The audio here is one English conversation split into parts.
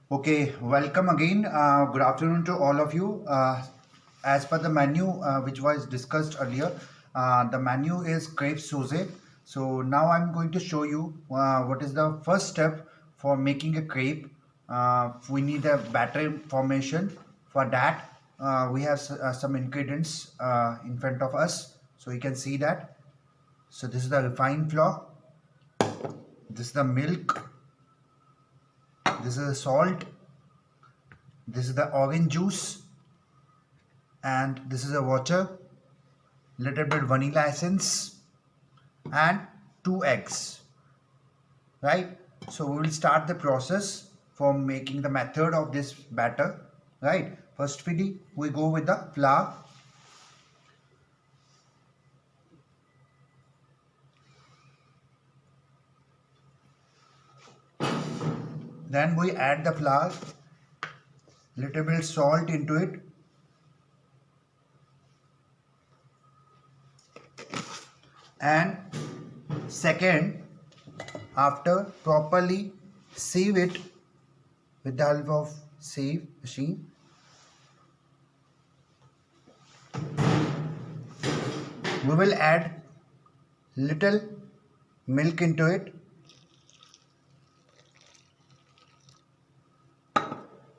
Okay, welcome again. Good afternoon to all of you. As per the menu which was discussed earlier, the menu is crepe sauce. So now I'm going to show you what is the first step for making a crepe. We need a batter formation. For that, we have some ingredients in front of us. So you can see that. So this is the refined flour. This is the milk. This is the salt. This is the orange juice, and this is a water, little bit vanilla essence, and 2 eggs. Right? So we will start the process for making the method of this batter. Right? Firstly, we go with the flour. Then we add the flour, little bit salt into it, and second, after properly sieve it with the help of sieve machine, we will add little milk into it.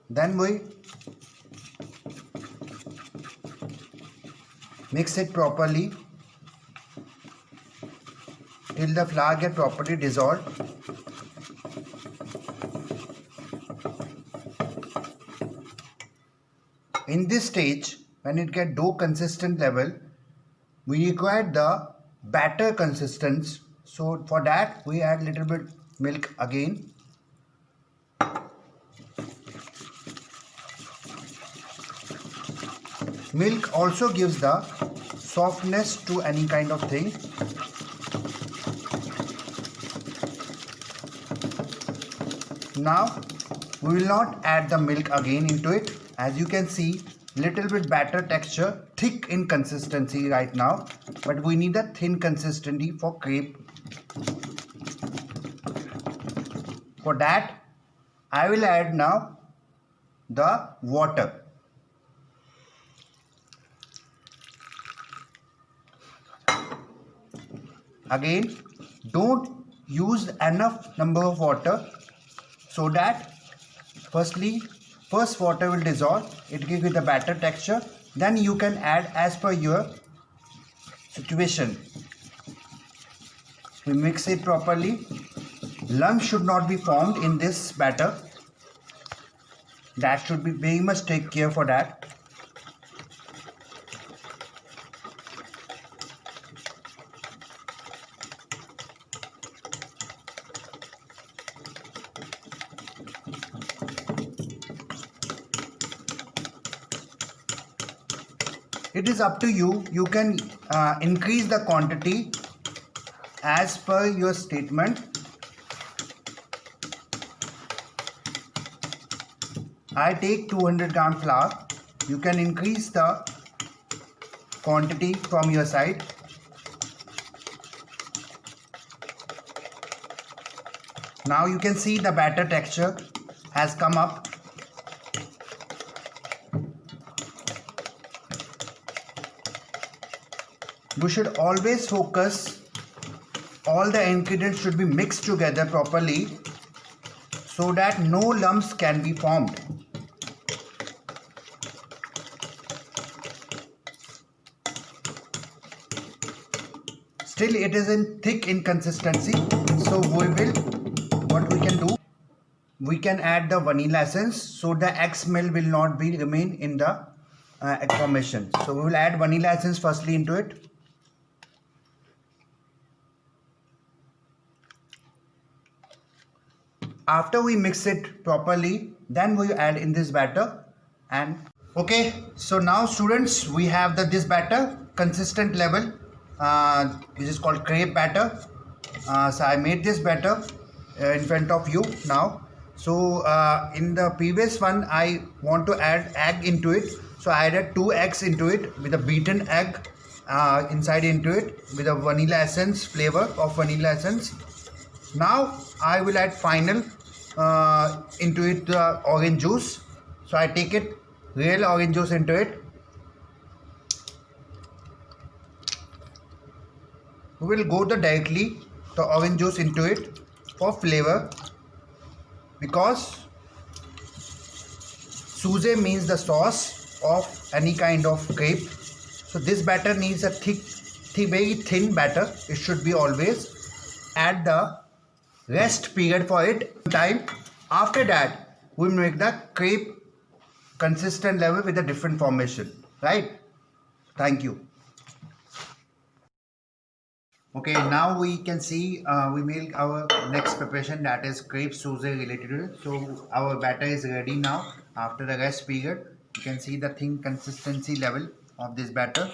Then we mix it properly till the flour get properly dissolved. In this stage, when it get dough consistent level, we require the batter consistency. So for that, we add little bit milk again. Milk also gives the softness to any kind of thing. Now we will not add the milk again into it. As you can see, little bit batter texture, thick in consistency right now, but we need a thin consistency for crepe. For that, I will add now the water. Again, don't use enough number of water, so that first water will dissolve, it gives you the batter texture. Then you can add as per your situation. We mix it properly. Lumps should not be formed in this batter. That should be very much take care for that. It is up to you. You can increase the quantity as per your statement. I take 200 gram flour. You can increase the quantity from your side. Now you can see the batter texture has come up. We should always focus, all the ingredients should be mixed together properly so that no lumps can be formed. Still it is in thick in consistency, so what we can do, we can add the vanilla essence so the egg smell will not be remain in the egg formation. So we will add vanilla essence firstly into it. After we mix it properly, then we add in this batter. And okay, so now students, we have this batter consistent level, which is called crepe batter. So I made this batter in front of you now. So in the previous one, I want to add egg into it. So I added 2 eggs into it with a beaten egg inside into it with a vanilla essence, flavor of vanilla essence. Now I will add final into it the orange juice. So I take it real orange juice into it. We will go directly the orange juice into it for flavor, because Suze means the sauce of any kind of crepe. So this batter needs a thick, very thin batter. It should be always. Add the rest period for it time. After that, we make the crepe consistent level with a different formation. Right? Thank you. Okay, now we can see we make our next preparation, that is crepe Suze related to it. So our batter is ready now. After the rest period, you can see the thin consistency level of this batter.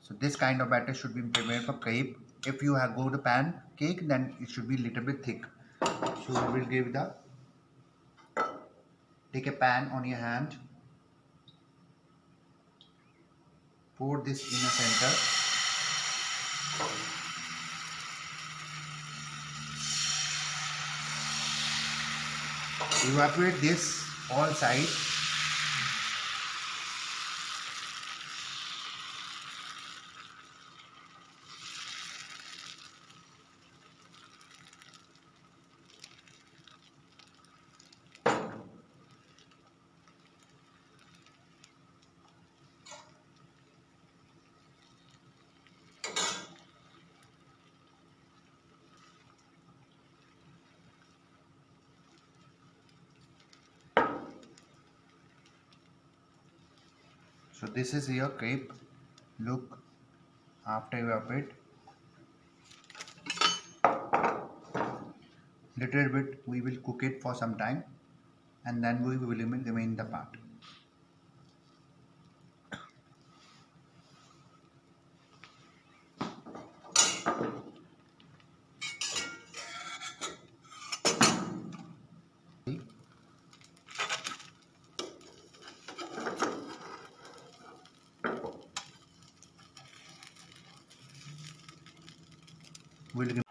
So this kind of batter should be prepared for crepe. If you have go to pancake, then it should be little bit thick. So we will give take a pan on your hand, pour this in the center. Evaporate this all sides. So this is your crepe look after evaporate. Little bit we will cook it for some time, and then we will remain the part.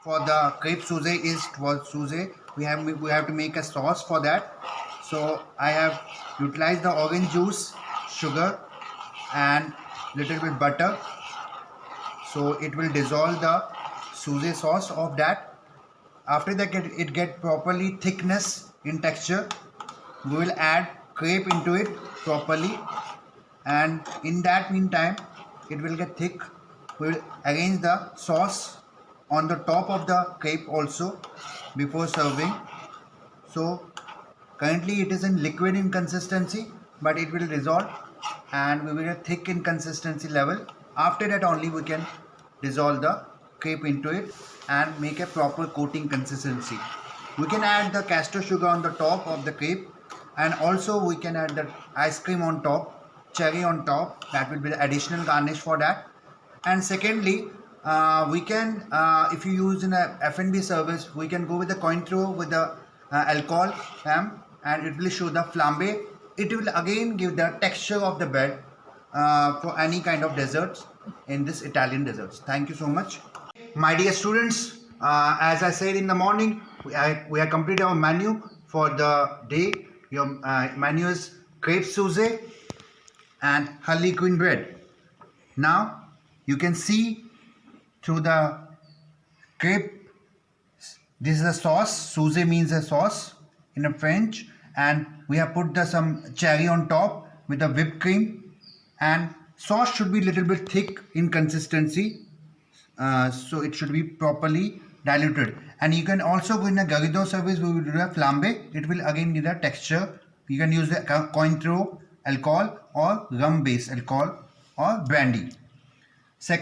For the crepe Suze we have to make a sauce for that. So I have utilized the orange juice, sugar and little bit butter. So it will dissolve the Suze sauce of that. After that it get properly thickness in texture, we will add crepe into it properly, and in that meantime it will get thick. We will arrange the sauce on the top of the crepe also before serving. So currently it is in liquid in consistency, but it will dissolve and we will get thick in consistency level. After that only we can dissolve the crepe into it and make a proper coating consistency. We can add the castor sugar on the top of the crepe, and also we can add the ice cream on top, cherry on top. That will be the additional garnish for that. And secondly, we can, if you use in a F&B service, we can go with the cointreau with the alcohol, and it will show the flambe. It will again give the texture of the bread for any kind of desserts in this Italian desserts. Thank you so much. My dear students, as I said in the morning, we have completed our menu for the day. Your menu is crepe Suze and Harlequin bread. Now you can see through the crepe, this is a sauce. Suze means a sauce in a French, and we have put some cherry on top with the whipped cream, and sauce should be little bit thick in consistency, so it should be properly diluted. And you can also go in a Garrido service, we will do a flambe. It will again give a texture. You can use the cointreau alcohol or rum based alcohol or brandy.